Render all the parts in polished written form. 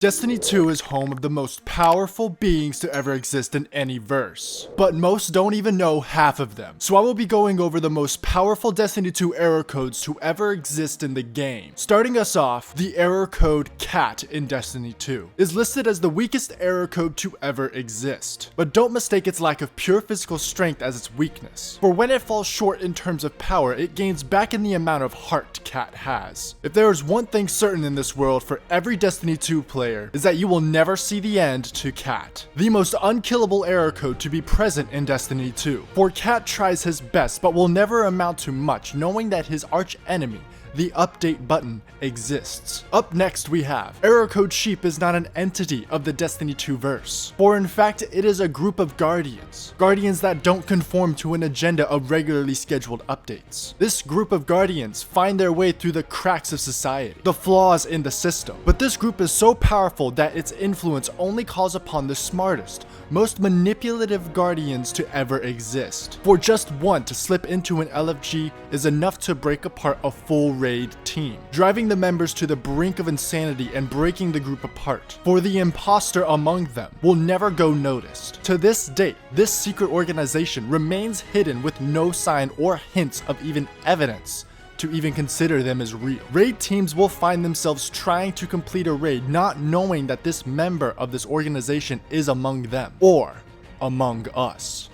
Destiny 2 is home of the most powerful beings to ever exist in any verse, but most don't even know half of them. So I will be going over the most powerful Destiny 2 error codes to ever exist in the game. Starting us off, the error code CAT in Destiny 2 is listed as the weakest error code to ever exist, but don't mistake its lack of pure physical strength as its weakness, for when it falls short in terms of power, it gains back in the amount of heart CAT has. If there is one thing certain in this world for every Destiny 2 player, is that you will never see the end to CAT, the most unkillable error code to be present in Destiny 2. For CAT tries his best but will never amount to much, knowing that his arch enemy, the update button, exists. Up next we have error code Sheep is not an entity of the Destiny 2 verse, for in fact it is a group of guardians that don't conform to an agenda of regularly scheduled updates. This group of guardians find their way through the cracks of society, the flaws in the system, but this group is so powerful that its influence only calls upon the smartest, most manipulative guardians to ever exist. For just one to slip into an LFG is enough to break apart a full raid team, driving the members to the brink of insanity and breaking the group apart. For the imposter among them will never go noticed. To this date, this secret organization remains hidden with no sign or hints of even evidence to even consider them as real. Raid teams will find themselves trying to complete a raid not knowing that this member of this organization is among them, or among us,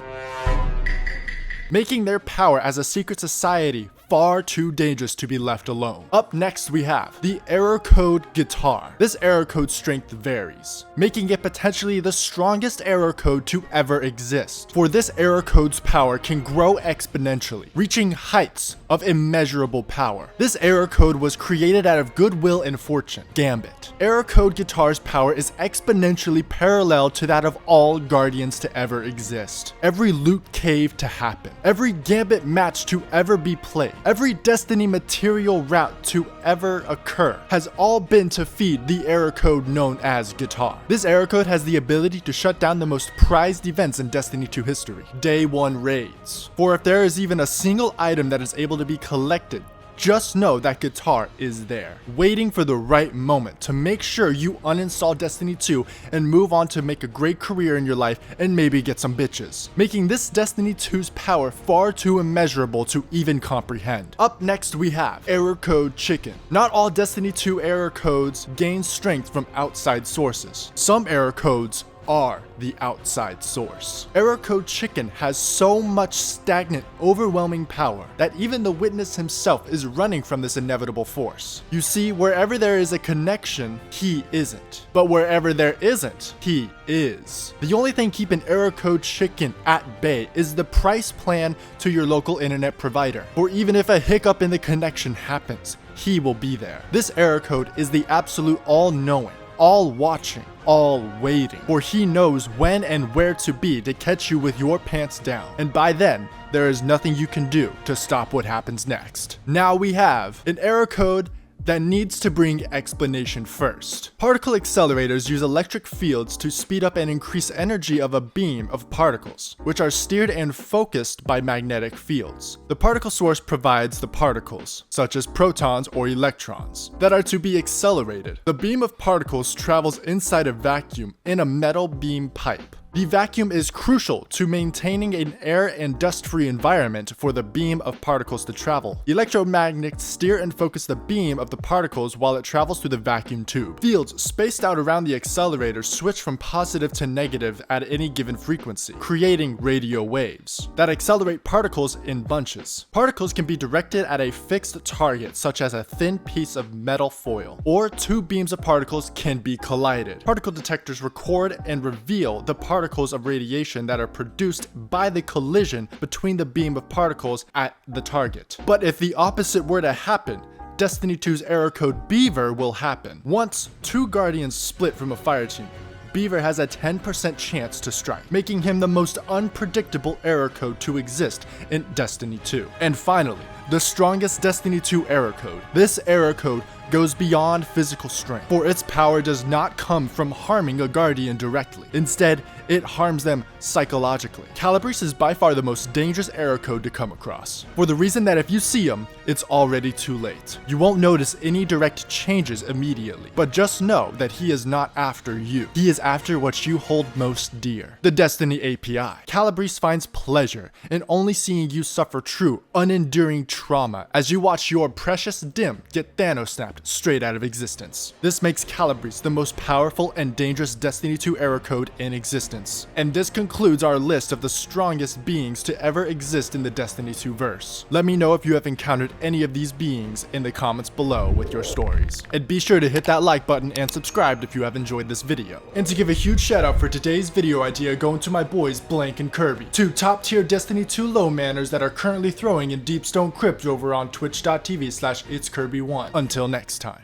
making their power as a secret society far too dangerous to be left alone. Up next we have the error code Guitar. This error code strength varies, making it potentially the strongest error code to ever exist. For this error code's power can grow exponentially, reaching heights of immeasurable power. This error code was created out of goodwill and fortune. Gambit. Error code Guitar's power is exponentially parallel to that of all Guardians to ever exist. Every loot cave to happen, every Gambit match to ever be played, every Destiny material route to ever occur has all been to feed the error code known as Guitar. This error code has the ability to shut down the most prized events in Destiny 2 history, Day 1 raids. For if there is even a single item that is able to be collected, just know that Guitar is there, waiting for the right moment to make sure you uninstall Destiny 2 and move on to make a great career in your life and maybe get some bitches, making this Destiny 2's power far too immeasurable to even comprehend. Up next we have error code Chicken. Not all Destiny 2 error codes gain strength from outside sources. Some error codes are the outside source. Error code Chicken has so much stagnant, overwhelming power that even the witness himself is running from this inevitable force. You see, wherever there is a connection, he isn't. But wherever there isn't, he is. The only thing keeping error code Chicken at bay is the price plan to your local internet provider. For even if a hiccup in the connection happens, he will be there. This error code is the absolute all-knowing, all-watching, all waiting, for he knows when and where to be to catch you with your pants down, and by then there is nothing you can do to stop what happens next. Now we have an error code that needs to bring explanation first. Particle accelerators use electric fields to speed up and increase energy of a beam of particles, which are steered and focused by magnetic fields. The particle source provides the particles, such as protons or electrons, that are to be accelerated. The beam of particles travels inside a vacuum in a metal beam pipe. The vacuum is crucial to maintaining an air and dust-free environment for the beam of particles to travel. Electromagnets steer and focus the beam of the particles while it travels through the vacuum tube. Fields spaced out around the accelerator switch from positive to negative at any given frequency, creating radio waves that accelerate particles in bunches. Particles can be directed at a fixed target, such as a thin piece of metal foil, or two beams of particles can be collided. Particle detectors record and reveal the particles of radiation that are produced by the collision between the beam of particles at the target. But if the opposite were to happen, Destiny 2's error code Beaver will happen. Once two Guardians split from a fire team, Beaver has a 10% chance to strike, making him the most unpredictable error code to exist in Destiny 2. And finally, the strongest Destiny 2 error code. This error code goes beyond physical strength, for its power does not come from harming a guardian directly. Instead, it harms them psychologically. Calabrese is by far the most dangerous error code to come across, for the reason that if you see him, it's already too late. You won't notice any direct changes immediately, but just know that he is not after you. He is after what you hold most dear, the Destiny API. Calabrese finds pleasure in only seeing you suffer true, unenduring trauma as you watch your precious dim get Thanos snapped straight out of existence. This makes Calabrese the most powerful and dangerous Destiny 2 error code in existence. And this concludes our list of the strongest beings to ever exist in the Destiny 2 verse. Let me know if you have encountered any of these beings in the comments below with your stories. And be sure to hit that like button and subscribe if you have enjoyed this video. And to give a huge shout out for today's video idea going to my boys Blank and Kirby, two top tier Destiny 2 low manners that are currently throwing in Deepstone Crypt over on twitch.tv/itskirby1. Until next time.